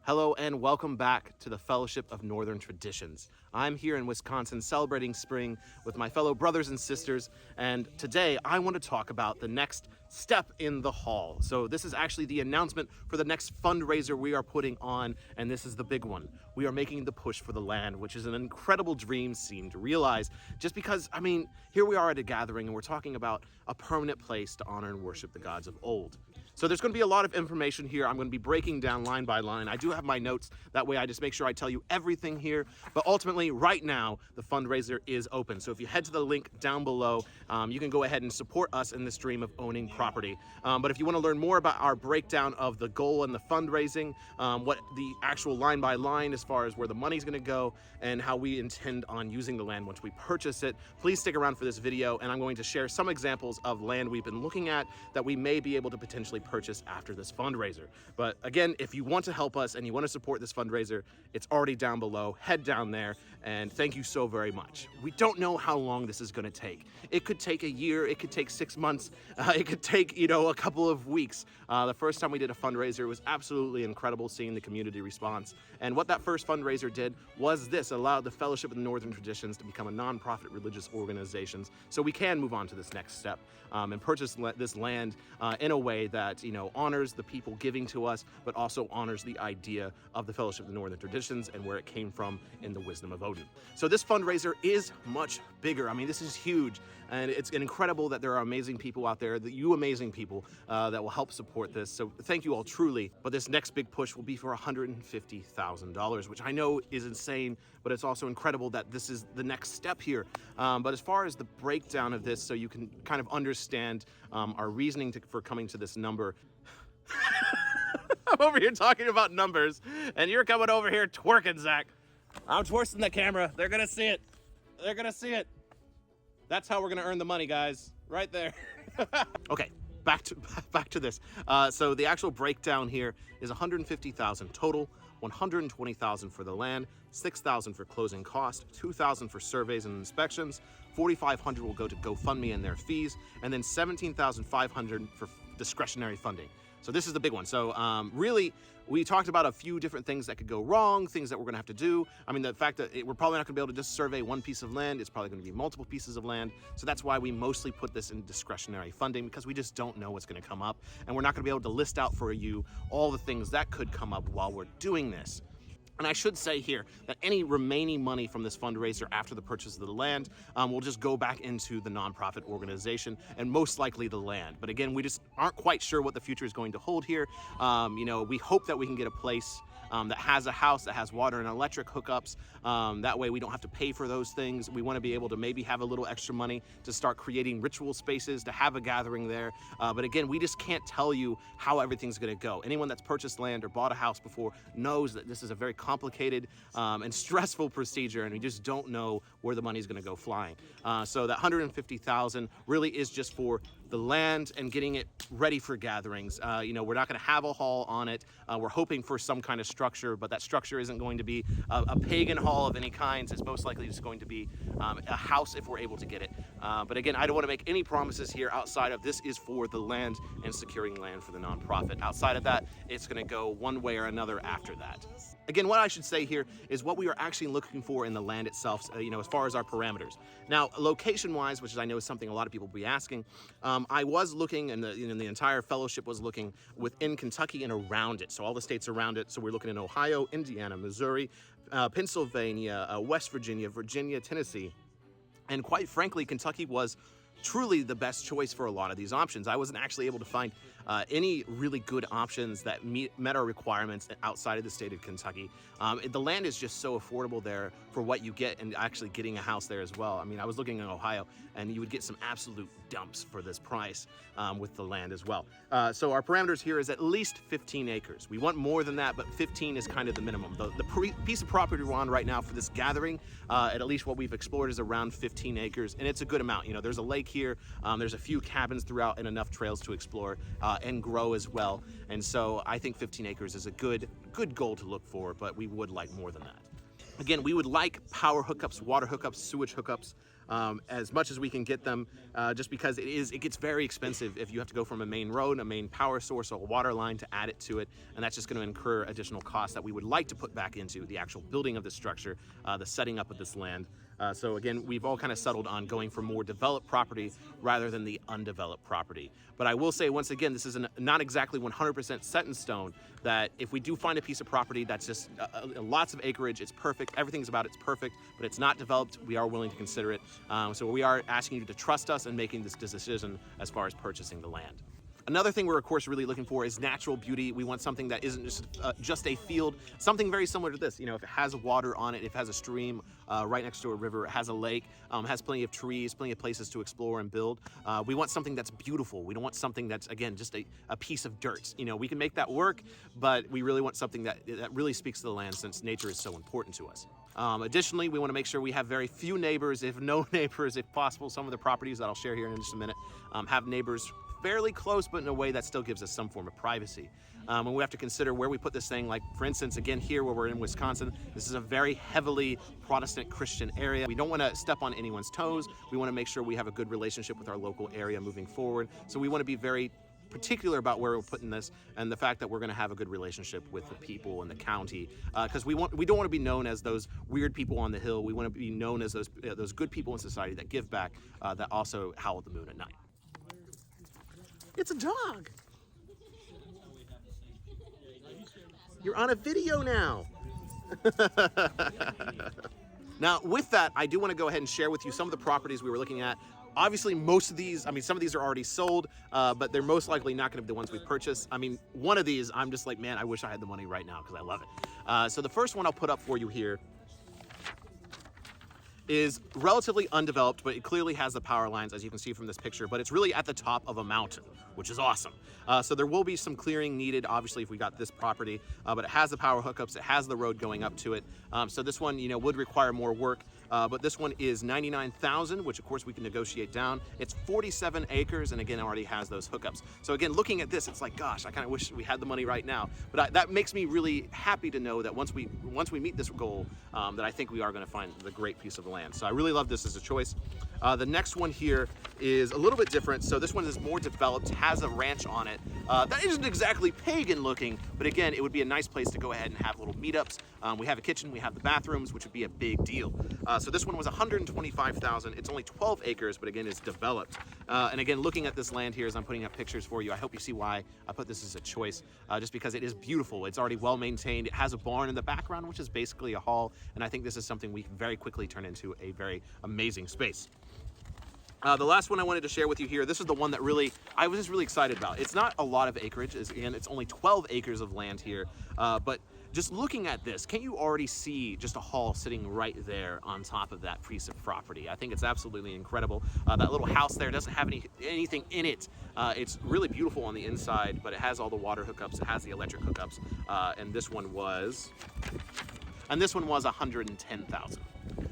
Hello and welcome back to the Fellowship of Northern Traditions. I'm here in Wisconsin celebrating spring with my fellow brothers and sisters, and today I want to talk about the next step in the hall. So this is actually the announcement for the next fundraiser we are putting on, and this is the big one. We are making the push for the land, which is an incredible dream scene to realize, just because, I mean, here we are at a gathering and we're talking about a permanent place to honor and worship the gods of old. So there's going to be a lot of information here. I'm going to be breaking down line by line. I do have my notes. That way I just make sure I tell you everything here. But ultimately, right now, the fundraiser is open. So if you head to the link down below, you can go ahead and support us in this dream of owning property. But if you want to learn more about our breakdown of the goal and the fundraising, what the actual line by line as far as where the money's going to go, and how we intend on using the land once we purchase it, please stick around for this video. And I'm going to share some examples of land we've been looking at that we may be able to potentially purchase after this fundraiser. But again, if you want to help us and you want to support this fundraiser, it's already down below. Head down there, and thank you so very much. We don't know how long this is going to take. It could take a year, it could take 6 months, it could take, a couple of weeks. The first time we did a fundraiser, it was absolutely incredible seeing the community response. And what that first fundraiser did was this: allowed the Fellowship of the Northern Traditions to become a non-profit religious organization, so we can move on to this next step and purchase this land in a way that honors the people giving to us, but also honors the idea of the Fellowship of the Northern Traditions and where it came from in the Wisdom of Odin. So this fundraiser is much bigger. I mean, this is huge, and it's incredible that there are amazing people out there, amazing people that will help support this. So thank you all truly. But this next big push will be for $150,000, which I know is insane, but it's also incredible that this is the next step here. But as far as the breakdown of this, so you can kind of understand our reasoning for coming to this number. I'm over here talking about numbers, and you're coming over here twerking, Zach. I'm twisting the camera. They're gonna see it. They're gonna see it. That's how we're gonna earn the money, guys. Right there. Okay, back to this. So the actual breakdown here is $150,000 total, $120,000 for the land, $6,000 for closing cost, $2,000 for surveys and inspections, $4,500 will go to GoFundMe and their fees, and then $17,500 for discretionary funding. So this is the big one. So really, we talked about a few different things that could go wrong, things that we're gonna have to do. I mean, the fact that we're probably not gonna be able to just survey one piece of land. It's probably gonna be multiple pieces of land. So that's why we mostly put this in discretionary funding, because we just don't know what's gonna come up. And we're not gonna be able to list out for you all the things that could come up while we're doing this. And I should say here that any remaining money from this fundraiser after the purchase of the land will just go back into the nonprofit organization and most likely the land. But again, we just aren't quite sure what the future is going to hold here. We hope that we can get a place that has a house, that has water and electric hookups. That way we don't have to pay for those things. We want to be able to maybe have a little extra money to start creating ritual spaces, to have a gathering there. But again, we just can't tell you how everything's going to go. Anyone that's purchased land or bought a house before knows that this is a very complicated and stressful procedure, and we just don't know where the money's going to go flying. So that $150,000 really is just for the land and getting it ready for gatherings. We're not going to have a hall on it. We're hoping for some kind of structure, but that structure isn't going to be a pagan hall of any kinds. It's most likely just going to be a house if we're able to get it. But again, I don't want to make any promises here outside of this is for the land and securing land for the nonprofit. Outside of that, it's going to go one way or another after that. Again, what I should say here is what we are actually looking for in the land itself, as far as our parameters. Now, location-wise, which I know is something a lot of people will be asking, I was looking, and the entire fellowship was looking within Kentucky and around it, so all the states around it. So we're looking in Ohio, Indiana, Missouri, Pennsylvania, West Virginia, Tennessee, and quite frankly, Kentucky was truly the best choice for a lot of these options. I wasn't actually able to find any really good options that met our requirements outside of the state of Kentucky. The land is just so affordable there for what you get, and actually getting a house there as well. I mean, I was looking in Ohio, and you would get some absolute dumps for this price with the land as well. So our parameters here is at least 15 acres. We want more than that, but 15 is kind of the minimum. The piece of property we're on right now for this gathering, at least what we've explored, is around 15 acres, and it's a good amount. There's a lake here, there's a few cabins throughout, and enough trails to explore and grow as well. And so I think 15 acres is a good goal to look for, but we would like more than that. Again, we would like power hookups, water hookups, sewage hookups. as much as we can get them, just because it gets very expensive if you have to go from a main road, a main power source, or a water line to add it to it, and that's just going to incur additional costs that we would like to put back into the actual building of the structure, the setting up of this land. So again, we've all kind of settled on going for more developed property rather than the undeveloped property. But I will say, once again, this is not exactly 100% set in stone, that if we do find a piece of property that's just lots of acreage, it's perfect, everything's about it's perfect, but it's not developed, we are willing to consider it. So we are asking you to trust us in making this decision as far as purchasing the land. Another thing we're of course really looking for is natural beauty. We want something that isn't just a field, something very similar to this. You know, if it has water on it, if it has a stream right next to a river, it has a lake, has plenty of trees, plenty of places to explore and build. We want something that's beautiful. We don't want something that's, again, just a piece of dirt. You know, we can make that work, but we really want something that really speaks to the land, since nature is so important to us. Additionally, we want to make sure we have very few neighbors, if no neighbors, if possible. Some of the properties that I'll share here in just a minute have neighbors fairly close, but in a way that still gives us some form of privacy. And we have to consider where we put this thing. Like, for instance, again, here where we're in Wisconsin, this is a very heavily Protestant Christian area. We don't want to step on anyone's toes. We want to make sure we have a good relationship with our local area moving forward. So we want to be very particular about where we're putting this, and the fact that we're going to have a good relationship with the people in the county, because we don't want to be known as those weird people on the hill. We want to be known as those good people in society that give back, that also howl at the moon at night. It's a dog. You're on a video now. Now, with that, I do want to go ahead and share with you some of the properties we were looking at. Obviously, most of these, I mean, some of these are already sold, but they're most likely not going to be the ones we purchase. I mean, one of these, I'm just like, man, I wish I had the money right now because I love it. So the first one I'll put up for you here is relatively undeveloped, but it clearly has the power lines, as you can see from this picture, but it's really at the top of a mountain, which is awesome. So there will be some clearing needed, obviously, if we got this property, but it has the power hookups, it has the road going up to it. So this one, you know, would require more work, but this one is $99,000, which of course we can negotiate down. It's 47 acres, and again, it already has those hookups. So again, looking at this, it's like, gosh, I kind of wish we had the money right now. But that makes me really happy to know that once we meet this goal, that I think we are going to find the great piece of land. So I really love this as a choice. The next one here is a little bit different. So this one is more developed, has a ranch on it. That isn't exactly pagan looking, but again, it would be a nice place to go ahead and have little meetups. We have a kitchen, we have the bathrooms, which would be a big deal. So this one was $125,000. It's only 12 acres, but again, it's developed. And again, looking at this land here as I'm putting up pictures for you, I hope you see why I put this as a choice, just because it is beautiful. It's already well maintained. It has a barn in the background, which is basically a hall. And I think this is something we can very quickly turn into a very amazing space. The last one I wanted to share with you here, this is the one that I was just really excited about. It's not a lot of acreage, again, it's only 12 acres of land here, but just looking at this, can't you already see just a hall sitting right there on top of that piece of property? I think it's absolutely incredible. That little house there doesn't have anything in it. It's really beautiful on the inside, but it has all the water hookups, it has the electric hookups, and this one was $110,000.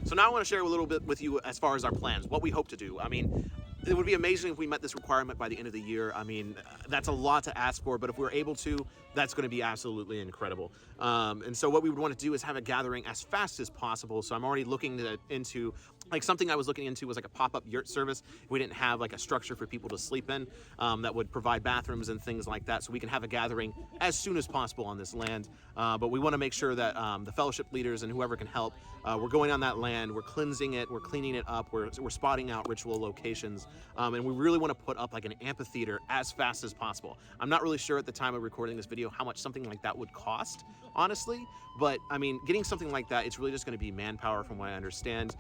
So now I want to share a little bit with you as far as our plans, what we hope to do. I mean, it would be amazing if we met this requirement by the end of the year. I mean, that's a lot to ask for, but if we're able to, that's going to be absolutely incredible. And so what we would want to do is have a gathering as fast as possible. So I'm already looking into, like, something I was looking into was like a pop-up yurt service. We didn't have like a structure for people to sleep in that would provide bathrooms and things like that, so we can have a gathering as soon as possible on this land. But we want to make sure that the fellowship leaders and whoever can help, we're going on that land, we're cleansing it, we're cleaning it up, we're spotting out ritual locations, and we really want to put up like an amphitheater as fast as possible. I'm not really sure at the time of recording this video how much something like that would cost, honestly, but I mean, getting something like that, it's really just going to be manpower from what I understand.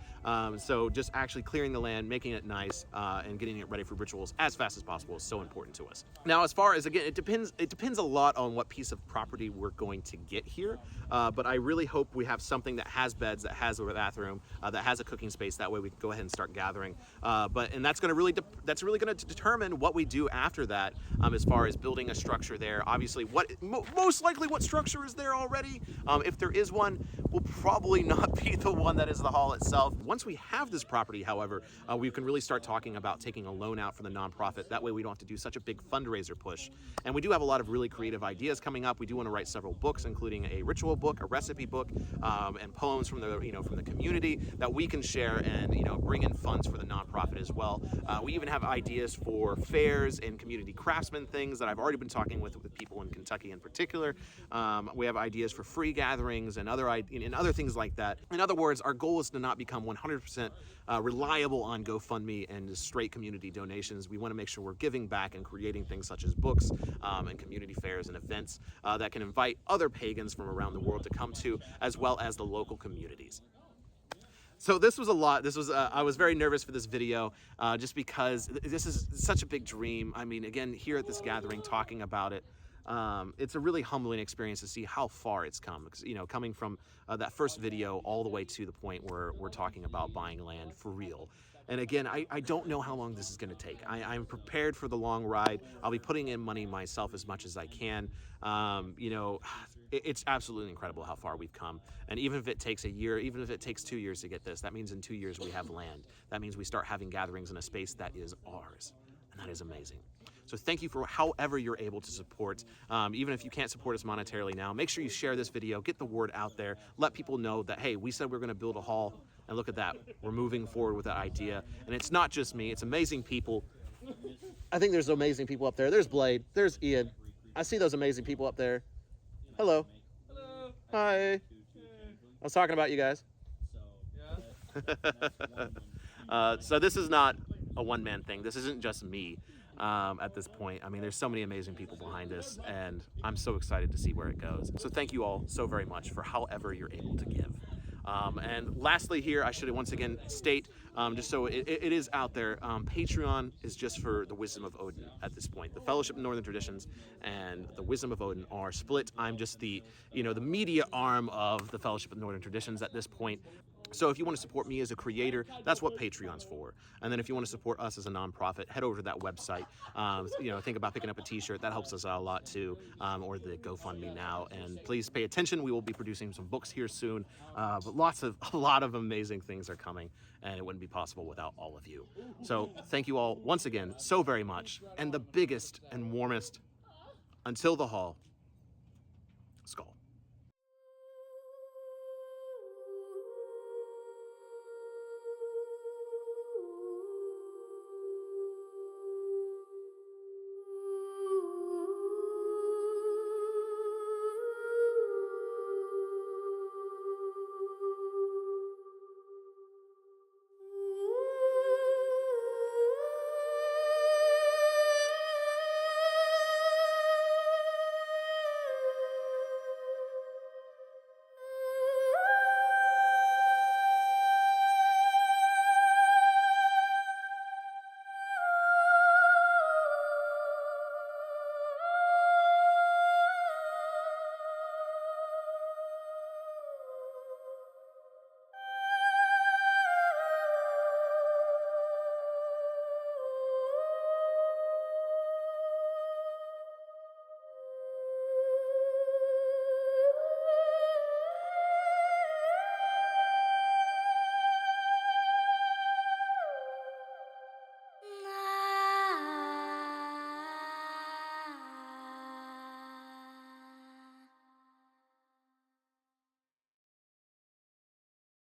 So just actually clearing the land, making it nice, and getting it ready for rituals as fast as possible is so important to us. Now, as far as, again, it depends a lot on what piece of property we're going to get here, but I really hope we have something that has beds, that has a bathroom, that has a cooking space. That way we can go ahead and start gathering. And that's really going to determine what we do after that, as far as building a structure there. Obviously, most likely what structure is there already. If there is one, will probably not be the one that is the hall itself. Once we have this property, however, we can really start talking about taking a loan out for the nonprofit. That way we don't have to do such a big fundraiser push. And we do have a lot of really creative ideas coming up. We do want to write several books, including a ritual book, a recipe book, and poems from the from the community that we can share and bring in funds for the nonprofit as well. We even have ideas for fairs and community craftsman things that I've already been talking with people in Kentucky in particular. We have ideas for free gatherings and other things like that. In other words, our goal is to not become 100% reliable on GoFundMe and straight community donations. We want to make sure we're giving back and creating things such as books and community fairs and events that can invite other pagans from around the world to come to, as well as the local communities. So this was a lot. This was I was very nervous for this video just because this is such a big dream. I mean, again, here at this gathering, talking about it, it's a really humbling experience to see how far it's come. Because, coming from that first video all the way to the point where we're talking about buying land for real. And again, I don't know how long this is going to take. I'm prepared for the long ride. I'll be putting in money myself as much as I can. It's absolutely incredible how far we've come. And even if it takes a year, even if it takes 2 years to get this, that means in 2 years we have land. That means we start having gatherings in a space that is ours. And that is amazing. So thank you for however you're able to support. Even if you can't support us monetarily now, make sure you share this video, get the word out there, let people know that, hey, we said we're going to build a hall, and look at that. We're moving forward with that idea. And it's not just me, it's amazing people. I think there's amazing people up there. There's Blade, there's Ian. I see those amazing people up there. Hello. Hello. Hi. I was talking about you guys. So this is not a one-man thing. This isn't just me at this point. I mean, there's so many amazing people behind this, and I'm so excited to see where it goes. So thank you all so very much for however you're able to give. And lastly here, I should once again state, just so it is out there, Patreon is just for the Wisdom of Odin at this point. The Fellowship of Northern Traditions and the Wisdom of Odin are split. I'm just the media arm of the Fellowship of Northern Traditions at this point. So if you want to support me as a creator, that's what Patreon's for. And then if you want to support us as a nonprofit, head over to that website. Think about picking up a t-shirt. That helps us out a lot too, or the GoFundMe now. And please pay attention. We will be producing some books here soon. But a lot of amazing things are coming, and it wouldn't be possible without all of you. So thank you all once again so very much. And the biggest and warmest, until the hall.